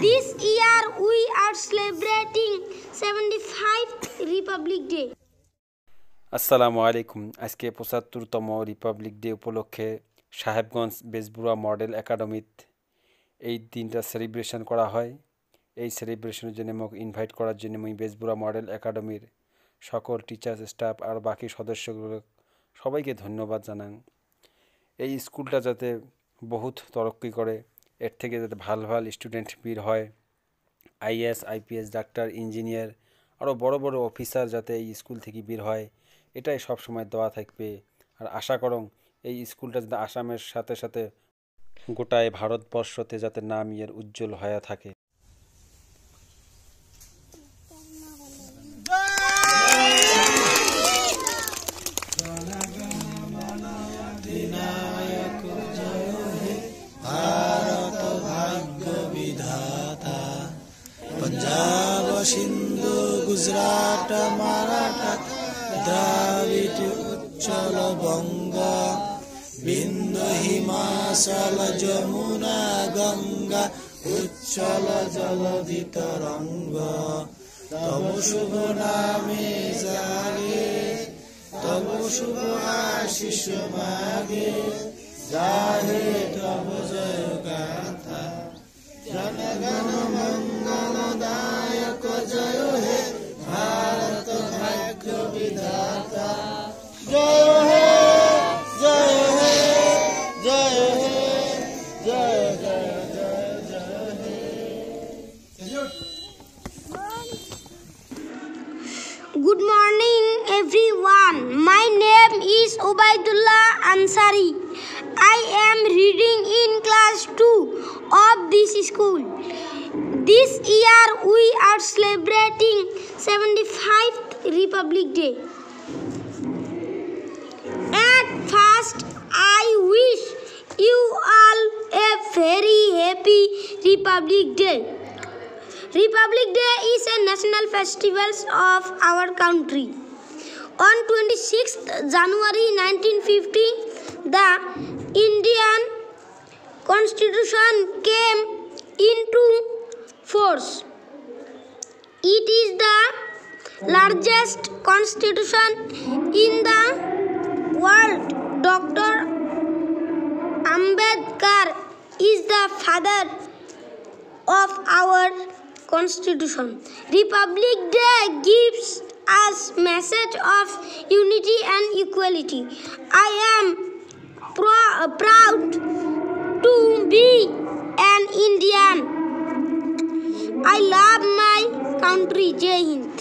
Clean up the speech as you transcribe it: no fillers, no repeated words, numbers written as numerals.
This year we are celebrating 75th Republic Day. আসসালামু আলাইকুম। আজকে ৭৫তম রিপাবলিক ডে উপলক্ষে সাহেবগঞ্জ বেজবুরা মডেল একাডেমিত এই দিনটা সেলিব্রেশন করা হয়। এই সেলিব্রেশনের জন্য মোক ইনভাইট করার জন্য আমি বেজবুরা মডেল একাডেমির সকল টিচার্স স্টাফ আর বাকি সদস্যগুলো সবাইকে ধন্যবাদ জানাং। এই স্কুলটা যাতে বহুত তরক্কি করে, এর থেকে যাতে ভাল ভাল স্টুডেন্ট বের হয়, আইএএস আইপিএস ডাক্তার ইঞ্জিনিয়ার আরও বড় বড় অফিসার যাতে এই স্কুল থেকে বের হয়, এটাই সব সময় দোয়া থাকবে। আর আশা করং এই স্কুলটা যাতে আসামের সাথে সাথে গোটায় ভারতবর্ষতে যাতে নাম এর উজ্জ্বল হয়ে থাকে। पंजाब सिंधु गुजरात मराठा द्राविड उच्चल बंग बिंदु हिमाचल जमुना गंगा उच्चल जलधि तरंग तब शुभ नामे जागे तब शुभ आशीष मागे जाहे तब जय गाथा जनगण मंगलदायक जय हे भारत भाग्य विधाता जय हे जय हे जय हे जय जय जय जय हे। Good morning everyone. My name is Ubaidullah Ansari. I am reading in class 2 of this school. This year we are celebrating 75th Republic Day. At first I wish you all a very happy Republic Day. Republic Day is a national festival of our country. On 26th January 1950, the Indian Constitution came into force. It is the largest constitution in the world. Dr. Ambedkar is the father of our constitution. Republic Day gives us message of unity and equality. I am proud to be an Indian. I love my country. Jai Hind.